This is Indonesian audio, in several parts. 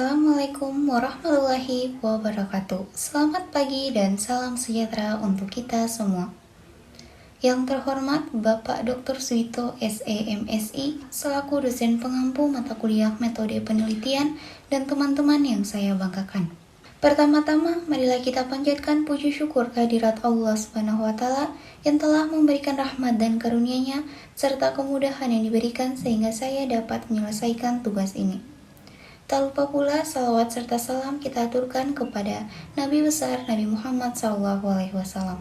Assalamualaikum warahmatullahi wabarakatuh. Selamat pagi dan salam sejahtera untuk kita semua. Yang terhormat Bapak Dr. Suito SEMSI selaku dosen pengampu mata kuliah metode penelitian dan teman-teman yang saya banggakan. Pertama-tama, marilah kita panjatkan puji syukur kehadirat Allah Subhanahu wa Ta'ala yang telah memberikan rahmat dan karunia-Nya serta kemudahan yang diberikan sehingga saya dapat menyelesaikan tugas ini. Tak lupa pula salawat serta salam kita aturkan kepada Nabi besar Nabi Muhammad SAW.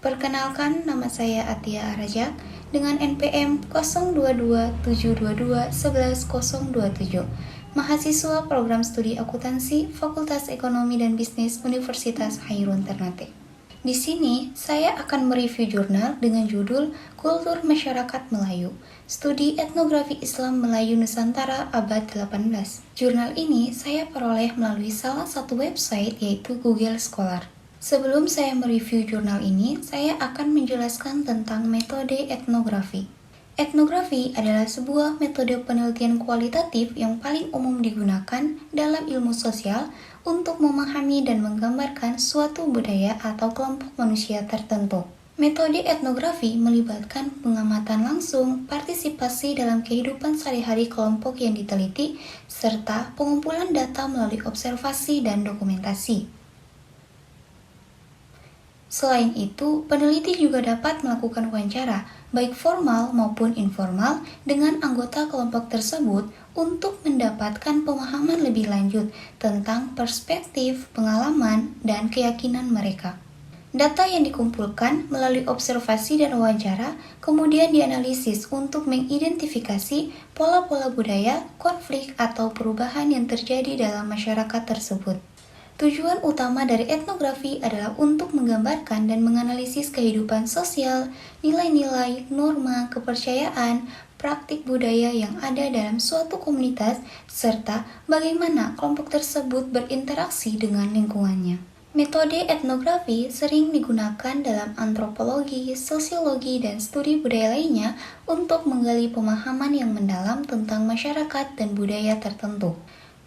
Perkenalkan, nama saya Atia Arajak dengan NPM 022722110027, mahasiswa program studi akuntansi Fakultas Ekonomi dan Bisnis Universitas Hairun Ternate. Di sini, saya akan mereview jurnal dengan judul Kultur Masyarakat Melayu, Studi Etnografi Islam Melayu Nusantara Abad 18. Jurnal ini saya peroleh melalui salah satu website yaitu Google Scholar. Sebelum saya mereview jurnal ini, saya akan menjelaskan tentang metode etnografi. Etnografi adalah sebuah metode penelitian kualitatif yang paling umum digunakan dalam ilmu sosial untuk memahami dan menggambarkan suatu budaya atau kelompok manusia tertentu. Metode etnografi melibatkan pengamatan langsung, partisipasi dalam kehidupan sehari-hari kelompok yang diteliti, serta pengumpulan data melalui observasi dan dokumentasi. Selain itu, peneliti juga dapat melakukan wawancara, baik formal maupun informal, dengan anggota kelompok tersebut untuk mendapatkan pemahaman lebih lanjut tentang perspektif, pengalaman, dan keyakinan mereka. Data yang dikumpulkan melalui observasi dan wawancara kemudian dianalisis untuk mengidentifikasi pola-pola budaya, konflik, atau perubahan yang terjadi dalam masyarakat tersebut. Tujuan utama dari etnografi adalah untuk menggambarkan dan menganalisis kehidupan sosial, nilai-nilai, norma, kepercayaan, praktik budaya yang ada dalam suatu komunitas, serta bagaimana kelompok tersebut berinteraksi dengan lingkungannya. Metode etnografi sering digunakan dalam antropologi, sosiologi, dan studi budaya lainnya untuk menggali pemahaman yang mendalam tentang masyarakat dan budaya tertentu.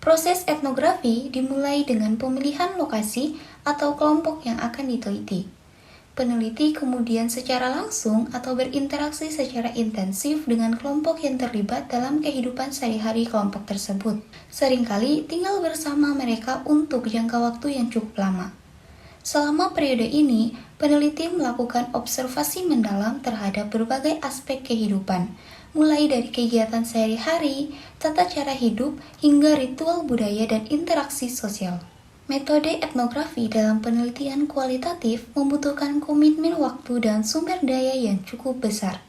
Proses etnografi dimulai dengan pemilihan lokasi atau kelompok yang akan diteliti. Peneliti kemudian secara langsung atau berinteraksi secara intensif dengan kelompok yang terlibat dalam kehidupan sehari-hari kelompok tersebut. Seringkali tinggal bersama mereka untuk jangka waktu yang cukup lama. Selama periode ini, peneliti melakukan observasi mendalam terhadap berbagai aspek kehidupan, mulai dari kegiatan sehari-hari, tata cara hidup, hingga ritual budaya dan interaksi sosial. Metode etnografi dalam penelitian kualitatif membutuhkan komitmen waktu dan sumber daya yang cukup besar.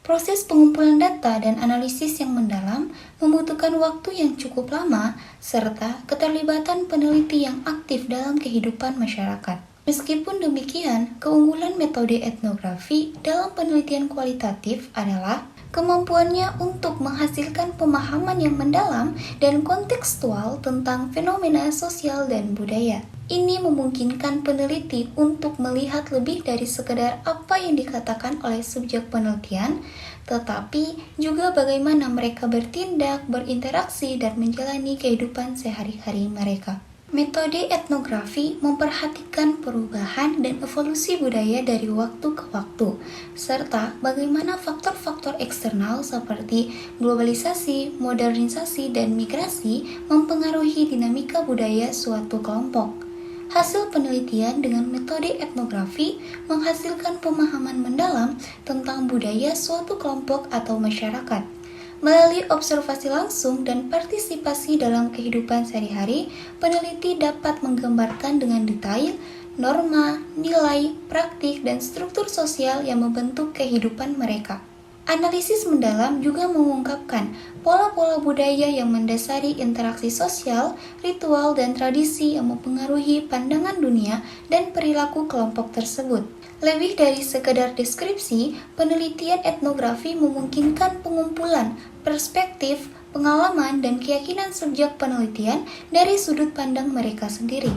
Proses pengumpulan data dan analisis yang mendalam membutuhkan waktu yang cukup lama, serta keterlibatan peneliti yang aktif dalam kehidupan masyarakat. Meskipun demikian, keunggulan metode etnografi dalam penelitian kualitatif adalah kemampuannya untuk menghasilkan pemahaman yang mendalam dan kontekstual tentang fenomena sosial dan budaya. Ini memungkinkan peneliti untuk melihat lebih dari sekedar apa yang dikatakan oleh subjek penelitian, tetapi juga bagaimana mereka bertindak, berinteraksi, dan menjalani kehidupan sehari-hari mereka. Metode etnografi memperhatikan perubahan dan evolusi budaya dari waktu ke waktu, serta bagaimana faktor-faktor eksternal seperti globalisasi, modernisasi, dan migrasi mempengaruhi dinamika budaya suatu kelompok. Hasil penelitian dengan metode etnografi menghasilkan pemahaman mendalam tentang budaya suatu kelompok atau masyarakat. Melalui observasi langsung dan partisipasi dalam kehidupan sehari-hari, peneliti dapat menggambarkan dengan detail norma, nilai, praktik, dan struktur sosial yang membentuk kehidupan mereka. Analisis mendalam juga mengungkapkan pola-pola budaya yang mendasari interaksi sosial, ritual, dan tradisi yang mempengaruhi pandangan dunia dan perilaku kelompok tersebut. Lebih dari sekedar deskripsi, penelitian etnografi memungkinkan pengumpulan perspektif, pengalaman, dan keyakinan subjek penelitian dari sudut pandang mereka sendiri.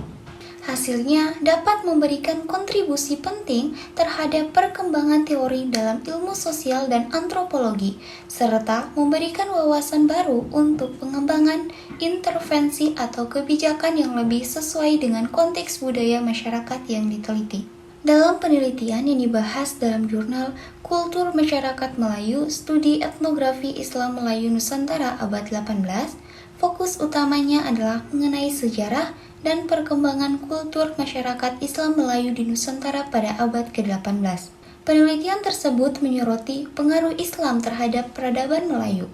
Hasilnya dapat memberikan kontribusi penting terhadap perkembangan teori dalam ilmu sosial dan antropologi, serta memberikan wawasan baru untuk pengembangan intervensi atau kebijakan yang lebih sesuai dengan konteks budaya masyarakat yang diteliti. Dalam penelitian yang dibahas dalam jurnal Kultur Masyarakat Melayu, Studi Etnografi Islam Melayu Nusantara abad 18, fokus utamanya adalah mengenai sejarah dan perkembangan kultur masyarakat Islam Melayu di Nusantara pada abad ke-18. Penelitian tersebut menyoroti pengaruh Islam terhadap peradaban Melayu,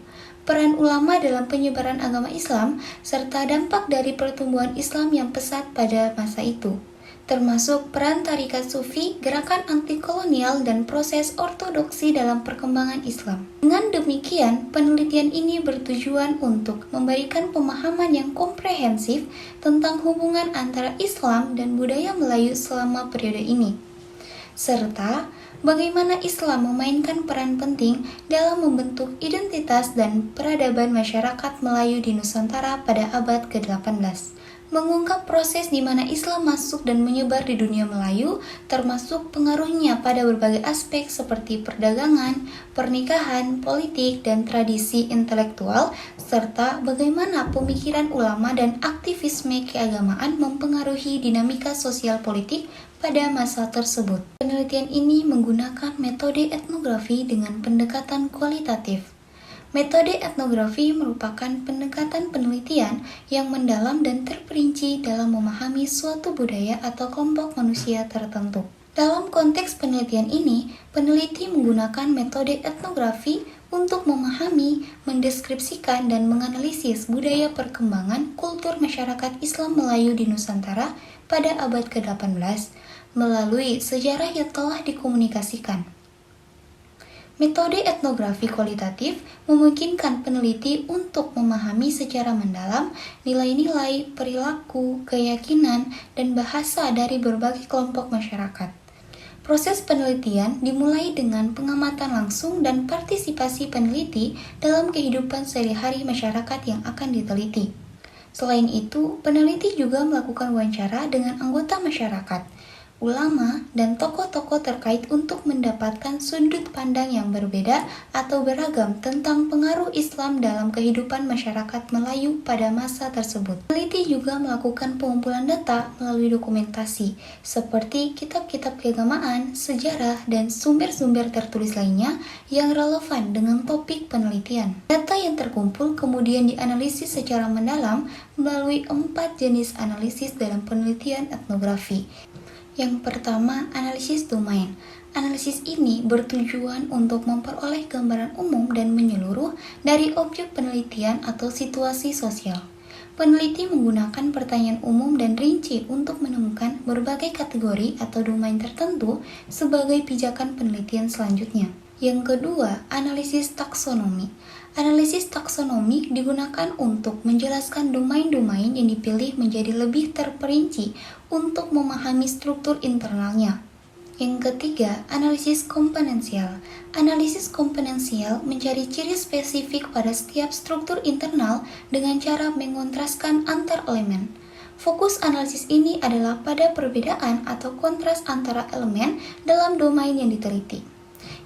peran ulama dalam penyebaran agama Islam, serta dampak dari pertumbuhan Islam yang pesat pada masa itu, termasuk peran tarikat sufi, gerakan anti-kolonial, dan proses ortodoksi dalam perkembangan Islam. Dengan demikian, penelitian ini bertujuan untuk memberikan pemahaman yang komprehensif tentang hubungan antara Islam dan budaya Melayu selama periode ini, serta bagaimana Islam memainkan peran penting dalam membentuk identitas dan peradaban masyarakat Melayu di Nusantara pada abad ke-18. Mengungkap proses di mana Islam masuk dan menyebar di dunia Melayu, termasuk pengaruhnya pada berbagai aspek seperti perdagangan, pernikahan, politik, dan tradisi intelektual, serta bagaimana pemikiran ulama dan aktivisme keagamaan mempengaruhi dinamika sosial politik pada masa tersebut. Penelitian ini menggunakan metode etnografi dengan pendekatan kualitatif. Metode etnografi merupakan pendekatan penelitian yang mendalam dan terperinci dalam memahami suatu budaya atau kelompok manusia tertentu. Dalam konteks penelitian ini, peneliti menggunakan metode etnografi untuk memahami, mendeskripsikan, dan menganalisis budaya perkembangan kultur masyarakat Islam Melayu di Nusantara pada abad ke-18 melalui sejarah yang telah dikomunikasikan. Metode etnografi kualitatif memungkinkan peneliti untuk memahami secara mendalam nilai-nilai, perilaku, keyakinan, dan bahasa dari berbagai kelompok masyarakat. Proses penelitian dimulai dengan pengamatan langsung dan partisipasi peneliti dalam kehidupan sehari-hari masyarakat yang akan diteliti. Selain itu, peneliti juga melakukan wawancara dengan anggota masyarakat, ulama, dan tokoh-tokoh terkait untuk mendapatkan sudut pandang yang berbeda atau beragam tentang pengaruh Islam dalam kehidupan masyarakat Melayu pada masa tersebut. Peneliti juga melakukan pengumpulan data melalui dokumentasi, seperti kitab-kitab keagamaan, sejarah, dan sumber-sumber tertulis lainnya yang relevan dengan topik penelitian. Data yang terkumpul kemudian dianalisis secara mendalam melalui 4 jenis analisis dalam penelitian etnografi. Yang pertama, analisis domain. Analisis ini bertujuan untuk memperoleh gambaran umum dan menyeluruh dari objek penelitian atau situasi sosial. Peneliti menggunakan pertanyaan umum dan rinci untuk menemukan berbagai kategori atau domain tertentu sebagai pijakan penelitian selanjutnya. Yang kedua, analisis taksonomi. Analisis taksonomi digunakan untuk menjelaskan domain-domain yang dipilih menjadi lebih terperinci untuk memahami struktur internalnya. Yang ketiga, analisis komponensial. Analisis komponensial mencari ciri spesifik pada setiap struktur internal dengan cara mengontraskan antar elemen. Fokus analisis ini adalah pada perbedaan atau kontras antara elemen dalam domain yang diteliti.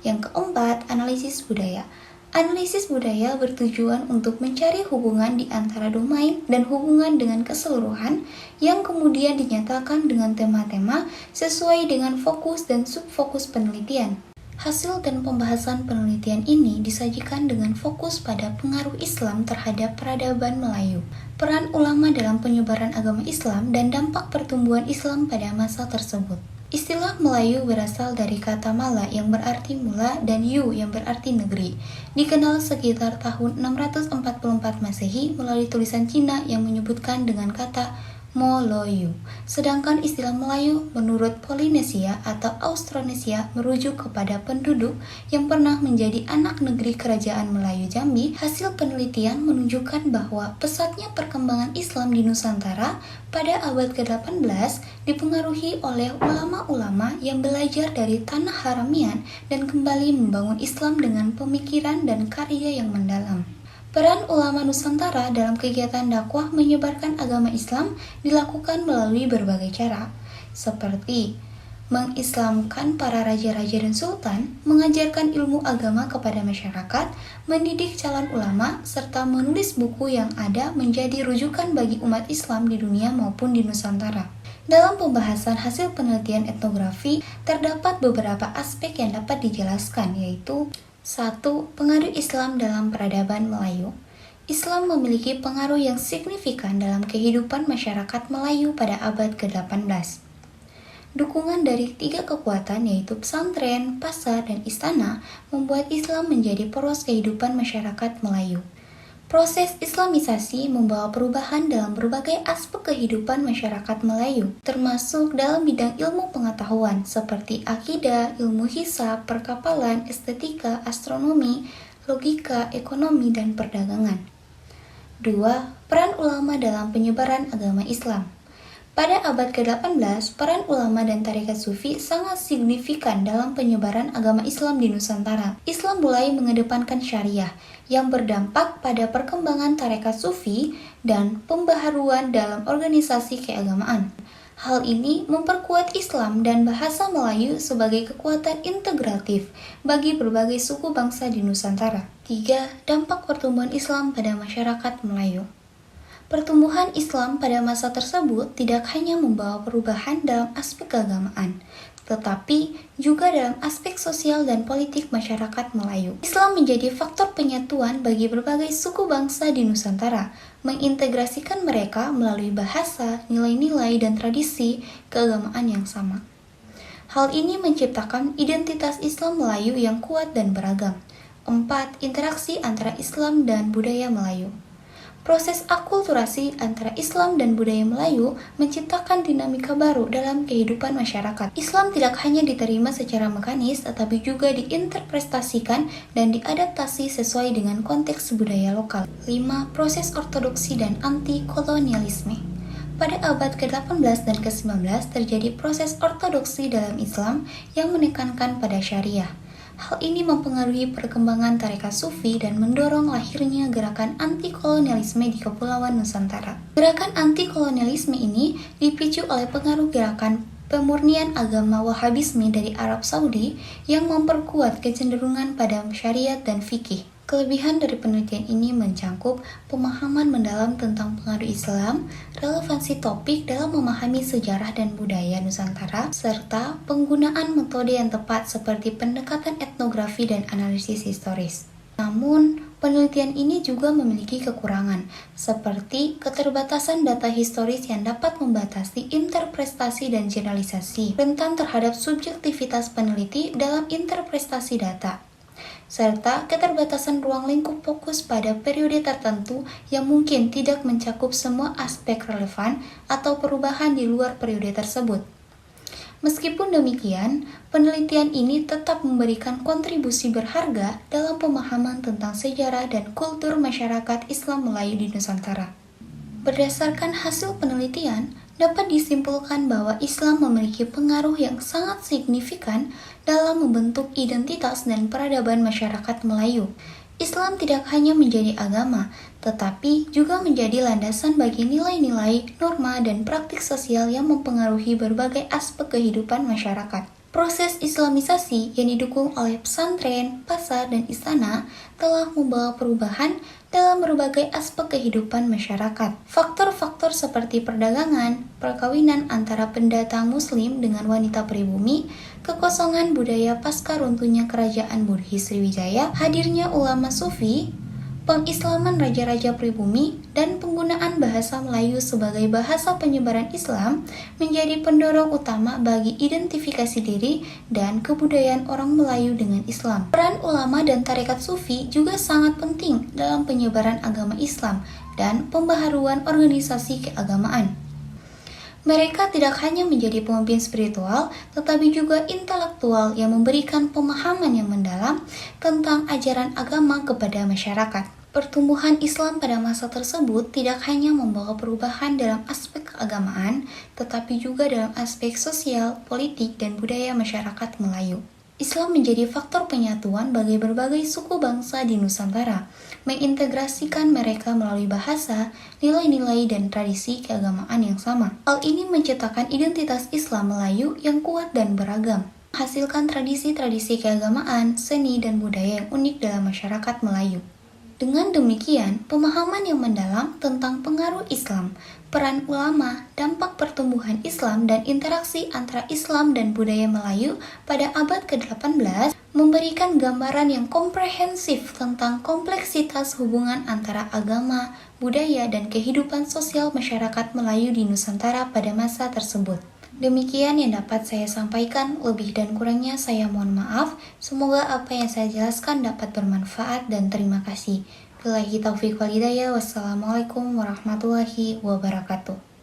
Yang keempat, analisis budaya. Analisis budaya bertujuan untuk mencari hubungan di antara domain dan hubungan dengan keseluruhan yang kemudian dinyatakan dengan tema-tema sesuai dengan fokus dan subfokus penelitian. Hasil dan pembahasan penelitian ini disajikan dengan fokus pada pengaruh Islam terhadap peradaban Melayu, peran ulama dalam penyebaran agama Islam, dan dampak pertumbuhan Islam pada masa tersebut. Istilah Melayu berasal dari kata mala yang berarti mula dan yu yang berarti negeri. Dikenal sekitar tahun 644 Masehi melalui tulisan Cina yang menyebutkan dengan kata Moloyu. Sedangkan istilah Melayu menurut Polinesia atau Austronesia merujuk kepada penduduk yang pernah menjadi anak negeri kerajaan Melayu Jambi. Hasil penelitian menunjukkan bahwa pesatnya perkembangan Islam di Nusantara pada abad ke-18 dipengaruhi oleh ulama-ulama yang belajar dari tanah Haramian dan kembali membangun Islam dengan pemikiran dan karya yang mendalam. Peran ulama Nusantara dalam kegiatan dakwah menyebarkan agama Islam dilakukan melalui berbagai cara, seperti mengislamkan para raja-raja dan sultan, mengajarkan ilmu agama kepada masyarakat, mendidik calon ulama, serta menulis buku yang ada menjadi rujukan bagi umat Islam di dunia maupun di Nusantara. Dalam pembahasan hasil penelitian etnografi, terdapat beberapa aspek yang dapat dijelaskan, yaitu 1. Pengaruh Islam dalam peradaban Melayu. Islam memiliki pengaruh yang signifikan dalam kehidupan masyarakat Melayu pada abad ke-18. Dukungan dari 3 kekuatan yaitu pesantren, pasar, dan istana membuat Islam menjadi poros kehidupan masyarakat Melayu. Proses Islamisasi membawa perubahan dalam berbagai aspek kehidupan masyarakat Melayu, termasuk dalam bidang ilmu pengetahuan seperti akidah, ilmu hisab, perkapalan, estetika, astronomi, logika, ekonomi, dan perdagangan. 2. Peran ulama dalam penyebaran agama Islam. Pada abad ke-18, peran ulama dan tarekat sufi sangat signifikan dalam penyebaran agama Islam di Nusantara. Islam mulai mengedepankan syariah, yang berdampak pada perkembangan tarekat sufi dan pembaharuan dalam organisasi keagamaan. Hal ini memperkuat Islam dan bahasa Melayu sebagai kekuatan integratif bagi berbagai suku bangsa di Nusantara. 3. Dampak pertumbuhan Islam pada masyarakat Melayu. Pertumbuhan Islam pada masa tersebut tidak hanya membawa perubahan dalam aspek keagamaan, tetapi juga dalam aspek sosial dan politik masyarakat Melayu. Islam menjadi faktor penyatuan bagi berbagai suku bangsa di Nusantara, mengintegrasikan mereka melalui bahasa, nilai-nilai, dan tradisi keagamaan yang sama. Hal ini menciptakan identitas Islam Melayu yang kuat dan beragam. 4. Interaksi antara Islam dan budaya Melayu. Proses akulturasi antara Islam dan budaya Melayu menciptakan dinamika baru dalam kehidupan masyarakat. Islam tidak hanya diterima secara mekanis, tetapi juga diinterpretasikan dan diadaptasi sesuai dengan konteks budaya lokal. 5. Proses ortodoksi dan anti-kolonialisme. Pada abad ke-18 dan ke-19 terjadi proses ortodoksi dalam Islam yang menekankan pada syariah. Hal ini mempengaruhi perkembangan tarekat sufi dan mendorong lahirnya gerakan anti-kolonialisme di Kepulauan Nusantara. Gerakan anti-kolonialisme ini dipicu oleh pengaruh gerakan pemurnian agama Wahhabisme dari Arab Saudi yang memperkuat kecenderungan pada syariat dan fikih. Kelebihan dari penelitian ini mencangkup pemahaman mendalam tentang pengaruh Islam, relevansi topik dalam memahami sejarah dan budaya Nusantara, serta penggunaan metode yang tepat seperti pendekatan etnografi dan analisis historis. Namun, penelitian ini juga memiliki kekurangan, seperti keterbatasan data historis yang dapat membatasi interpretasi dan generalisasi, rentan terhadap subjektivitas peneliti dalam interpretasi data, serta keterbatasan ruang lingkup fokus pada periode tertentu yang mungkin tidak mencakup semua aspek relevan atau perubahan di luar periode tersebut. Meskipun demikian, penelitian ini tetap memberikan kontribusi berharga dalam pemahaman tentang sejarah dan kultur masyarakat Islam Melayu di Nusantara. Berdasarkan hasil penelitian, dapat disimpulkan bahwa Islam memiliki pengaruh yang sangat signifikan dalam membentuk identitas dan peradaban masyarakat Melayu. Islam tidak hanya menjadi agama, tetapi juga menjadi landasan bagi nilai-nilai, norma, dan praktik sosial yang mempengaruhi berbagai aspek kehidupan masyarakat. Proses Islamisasi yang didukung oleh pesantren, pasar, dan istana telah membawa perubahan dalam berbagai aspek kehidupan masyarakat. Faktor-faktor seperti perdagangan, perkawinan antara pendatang muslim dengan wanita pribumi, kekosongan budaya pasca runtuhnya kerajaan Burhi Sriwijaya, hadirnya ulama sufi, pengislaman raja-raja pribumi, dan penggunaan bahasa Melayu sebagai bahasa penyebaran Islam menjadi pendorong utama bagi identifikasi diri dan kebudayaan orang Melayu dengan Islam. Peran ulama dan tarekat sufi juga sangat penting dalam penyebaran agama Islam dan pembaharuan organisasi keagamaan. Mereka tidak hanya menjadi pemimpin spiritual, tetapi juga intelektual yang memberikan pemahaman yang mendalam tentang ajaran agama kepada masyarakat. Pertumbuhan Islam pada masa tersebut tidak hanya membawa perubahan dalam aspek keagamaan, tetapi juga dalam aspek sosial, politik, dan budaya masyarakat Melayu. Islam menjadi faktor penyatuan bagi berbagai suku bangsa di Nusantara, mengintegrasikan mereka melalui bahasa, nilai-nilai, dan tradisi keagamaan yang sama. Hal ini menciptakan identitas Islam Melayu yang kuat dan beragam, menghasilkan tradisi-tradisi keagamaan, seni, dan budaya yang unik dalam masyarakat Melayu. Dengan demikian, pemahaman yang mendalam tentang pengaruh Islam, peran ulama, dampak pertumbuhan Islam, dan interaksi antara Islam dan budaya Melayu pada abad ke-18 memberikan gambaran yang komprehensif tentang kompleksitas hubungan antara agama, budaya, dan kehidupan sosial masyarakat Melayu di Nusantara pada masa tersebut. Demikian yang dapat saya sampaikan, lebih dan kurangnya saya mohon maaf. Semoga apa yang saya jelaskan dapat bermanfaat dan terima kasih. Billahi taufiq wal hidayah. Wassalamualaikum warahmatullahi wabarakatuh.